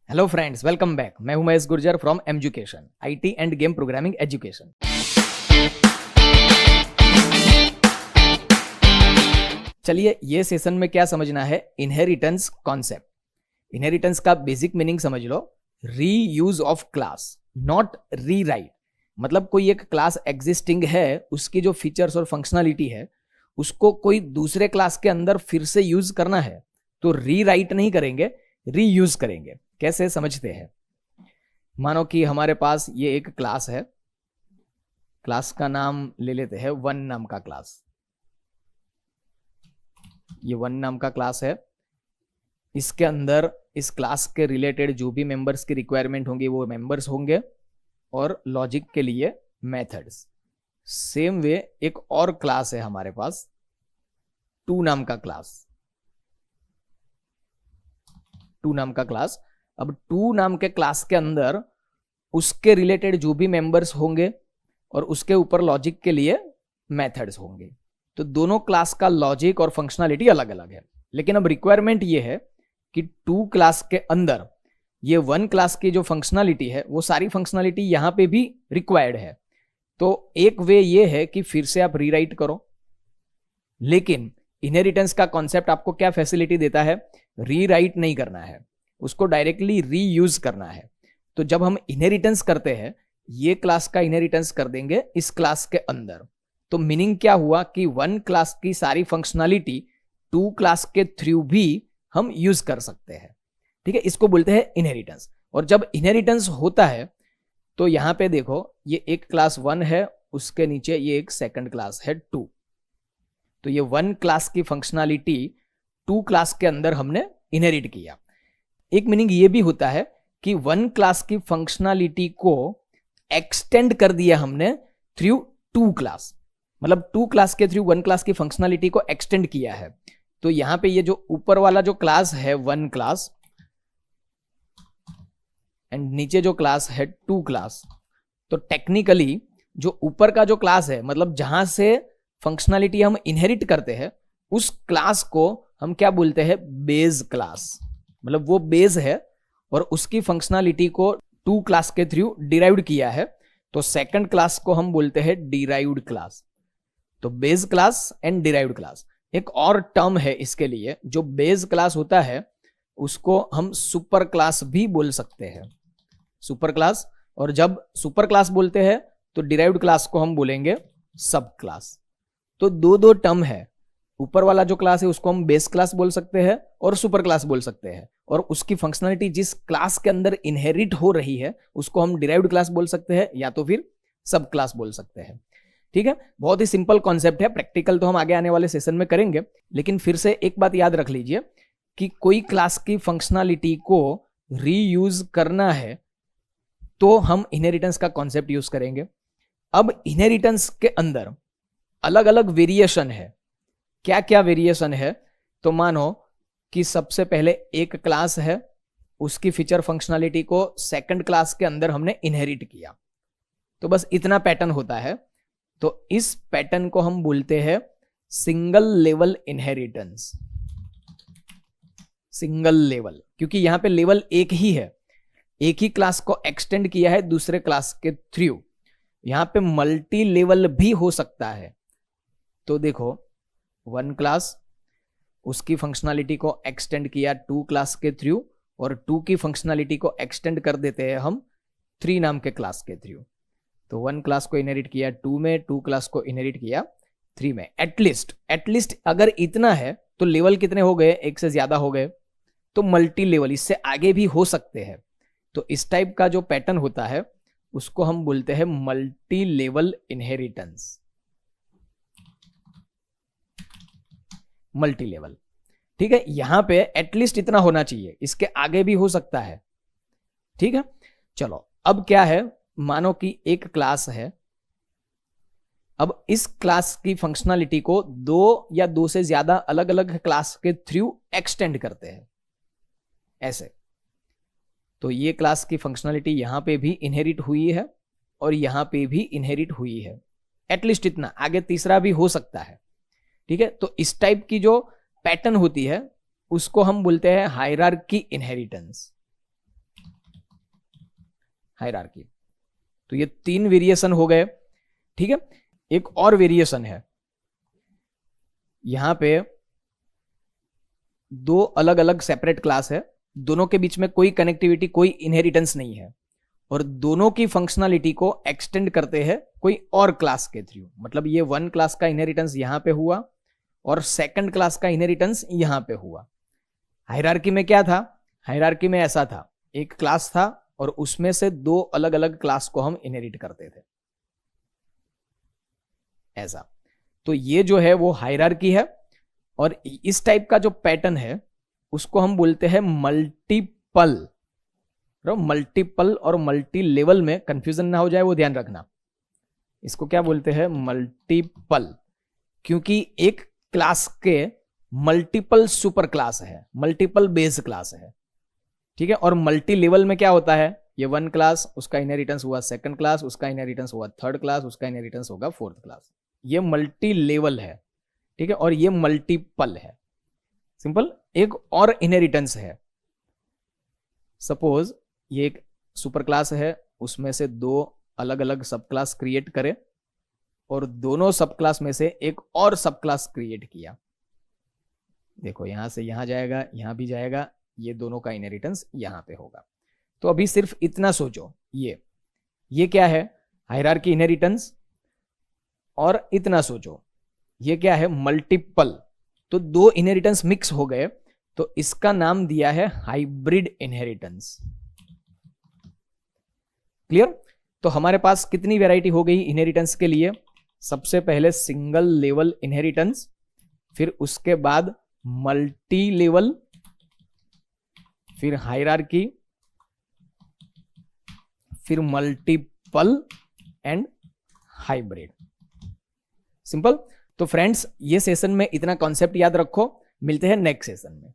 Hello friends, welcome back. मैं हूं Mahesh Gurjar from education IT end game programming education. चलिए, ये सेशन में क्या समझना है, इनहेरिटेंस कॉन्सेप्ट। इनहेरिटेंस का बेसिक मीनिंग समझ लो, री यूज ऑफ क्लास, नॉट री राइट। मतलब कोई एक क्लास एग्जिस्टिंग है, उसकी जो फीचर्स और फंक्शनलिटी है उसको कोई दूसरे क्लास के अंदर फिर से यूज करना है तो री राइट नहीं करेंगे, री यूज करेंगे। कैसे समझते हैं। मानो कि हमारे पास ये एक क्लास है, क्लास का नाम ले लेते हैं वन नाम का क्लास। ये वन नाम का क्लास है, इसके अंदर इस क्लास के रिलेटेड जो भी मेंबर्स की रिक्वायरमेंट होंगी वो मेंबर्स होंगे और लॉजिक के लिए मेथड्स। सेम वे एक और क्लास है हमारे पास, टू नाम का क्लास। टू नाम का क्लास, अब टू नाम के क्लास के अंदर उसके रिलेटेड जो भी मेंबर्स होंगे और उसके ऊपर लॉजिक के लिए मेथड्स होंगे। तो दोनों क्लास का लॉजिक और फंक्शनलिटी अलग अलग है, लेकिन अब रिक्वायरमेंट ये है कि टू क्लास के अंदर ये वन क्लास की जो फंक्शनलिटी है वो सारी फंक्शनलिटी यहां पे भी रिक्वायर्ड है। तो एक वे ये है कि फिर से आप रीराइट करो, लेकिन इनहेरिटेंस का कॉन्सेप्ट आपको क्या फैसिलिटी देता है, रीराइट नहीं करना है, उसको डायरेक्टली रीयूज करना है। तो जब हम इनहेरिटेंस करते हैं, ये क्लास का इनहेरिटेंस कर देंगे इस क्लास के अंदर, तो मीनिंग क्या हुआ कि वन क्लास की सारी फंक्शनलिटी टू क्लास के थ्रू भी हम यूज कर सकते हैं। ठीक है, इसको बोलते हैं इनहेरिटेंस। और जब इनहेरिटेंस होता है तो यहां पे देखो, ये एक क्लास वन है, उसके नीचे ये एक सेकंड क्लास है टू। तो ये वन क्लास की फंक्शनलिटी टू क्लास के अंदर हमने इनहेरिट किया। एक मीनिंग ये भी होता है कि वन क्लास की फंक्शनलिटी को एक्सटेंड कर दिया हमने थ्रू टू क्लास, मतलब टू क्लास के थ्रू वन क्लास की फंक्शनलिटी को एक्सटेंड किया है। तो यहां पे ये जो ऊपर वाला जो क्लास है वन क्लास एंड नीचे जो क्लास है टू क्लास, तो टेक्निकली जो ऊपर का जो क्लास है, मतलब जहां से फंक्शनलिटी हम इनहेरिट करते हैं, उस क्लास को हम क्या बोलते हैं, बेस क्लास। मतलब वो बेस है और उसकी फंक्शनलिटी को टू क्लास के थ्रू डिराइव्ड किया है, तो सेकंड क्लास को हम बोलते हैं डिराइव्ड क्लास। तो base class and derived class. एक और टर्म है इसके लिए, जो बेस क्लास होता है उसको हम सुपर क्लास भी बोल सकते हैं, सुपर क्लास। और जब सुपर क्लास बोलते हैं तो डिराइव्ड क्लास को हम बोलेंगे सब क्लास। तो दो टर्म है, ऊपर वाला जो क्लास है उसको हम बेस क्लास बोल सकते हैं और सुपर क्लास बोल सकते हैं, और उसकी फंक्शनलिटी जिस क्लास के अंदर इनहेरिट हो रही है उसको हम डिराइव्ड क्लास बोल सकते हैं या तो फिर सब क्लास बोल सकते हैं। ठीक है, बहुत ही सिंपल कॉन्सेप्ट है। प्रैक्टिकल तो हम आगे आने वाले सेशन में करेंगे, लेकिन फिर से एक बात याद रख लीजिए कि कोई क्लास की फंक्शनलिटी को रीयूज करना है तो हम इनहेरिटेंस का कॉन्सेप्ट यूज करेंगे। अब इनहेरिटेंस के अंदर अलग अलग वेरिएशन है। क्या क्या वेरिएशन है, तो मानो कि सबसे पहले एक क्लास है, उसकी फीचर फंक्शनलिटी को सेकंड क्लास के अंदर हमने इनहेरिट किया, तो बस इतना पैटर्न होता है। तो इस पैटर्न को हम बोलते हैं single level inheritance. Single level, क्योंकि यहां पे लेवल एक ही है, एक ही क्लास को एक्सटेंड किया है दूसरे क्लास के थ्रू। यहां पे मल्टी लेवल भी हो सकता है। तो देखो, वन क्लास, उसकी फंक्शनलिटी को एक्सटेंड किया टू क्लास के थ्रू, और टू की फंक्शनलिटी को एक्सटेंड कर देते हैं हम थ्री नाम के क्लास के थ्रू। तो वन क्लास को इनहेरिट किया टू में, टू क्लास को इनहेरिट किया थ्री में। एटलीस्ट अगर इतना है तो लेवल कितने हो गए, एक से ज्यादा हो गए, तो मल्टी लेवल, इससे आगे भी हो सकते हैं। तो इस टाइप का जो पैटर्न होता है उसको हम बोलते हैं multi level inheritance. Multi level, ठीक है। यहां पे एटलीस्ट इतना होना चाहिए, इसके आगे भी हो सकता है। ठीक है, चलो अब क्या है, मानो कि एक क्लास है, अब इस क्लास की फंक्शनलिटी को दो या दो से ज्यादा अलग अलग क्लास के थ्रू एक्सटेंड करते हैं ऐसे। तो ये क्लास की फंक्शनलिटी यहां पे भी इनहेरिट हुई है और यहां पे भी इनहेरिट हुई है, एटलीस्ट इतना, आगे तीसरा भी हो सकता है। ठीक है, तो इस टाइप की जो पैटर्न होती है उसको हम बोलते हैं हायरार्की इनहेरिटेंस। हायरार्की। तो ये 3 वेरिएशन हो गए, ठीक है। एक और वेरिएशन है, यहां पे 2 अलग अलग सेपरेट क्लास है, दोनों के बीच में कोई कनेक्टिविटी, कोई इनहेरिटेंस नहीं है, और दोनों की फंक्शनलिटी को एक्सटेंड करते हैं कोई और क्लास के थ्रू। मतलब ये 1 क्लास का इनहेरिटेंस यहां पे हुआ और सेकंड क्लास का इनहेरिटेंस यहां पे हुआ। हायरार्की में क्या था? हायरार्की में ऐसा था, एक क्लास था और उसमें से 2 अलग अलग क्लास को हम इनहेरिट करते थे, ऐसा। तो ये जो है वो हायरार्की है, और इस टाइप का जो पैटर्न है उसको हम बोलते हैं मल्टीपल। मल्टीपल और मल्टी लेवल में कंफ्यूजन ना हो जाए, वो ध्यान रखना। इसको क्या बोलते हैं? मल्टीपल, क्योंकि एक क्लास के मल्टीपल सुपर क्लास है, मल्टीपल बेस क्लास है, ठीक है। और मल्टी लेवल में क्या होता है? ये 1 क्लास, उसका इनहेरिटेंस हुआ 2nd क्लास, उसका इनहेरिटेंस हुआ 3rd क्लास, उसका इनहेरिटेंस होगा 4th क्लास। ये मल्टी लेवल है, ठीक है, और ये मल्टीपल है। सिंपल। एक और इनहेरिटेंस है, सपोज ये एक सुपर क्लास है, उसमें से 2 अलग अलग सब क्लास क्रिएट करे और दोनों सब क्लास में से एक और सब क्लास क्रिएट किया। देखो यहां से यहां जाएगा, यहां भी जाएगा, ये दोनों का इनहेरिटेंस यहां पे होगा। तो अभी सिर्फ इतना सोचो, ये क्या है? Hierarchy inheritance. और इतना सोचो, ये क्या है? मल्टीपल। तो 2 इनहेरिटेंस मिक्स हो गए, तो इसका नाम दिया है हाइब्रिड इनहेरिटेंस। क्लियर? तो हमारे पास कितनी वैरायटी हो गई इनहेरिटेंस के लिए? सबसे पहले सिंगल लेवल इनहेरिटेंस, फिर उसके बाद मल्टी लेवल, फिर हायरार्की, फिर मल्टीपल एंड हाइब्रिड। सिंपल। तो फ्रेंड्स, ये सेशन में इतना कॉन्सेप्ट याद रखो, मिलते हैं नेक्स्ट सेशन में।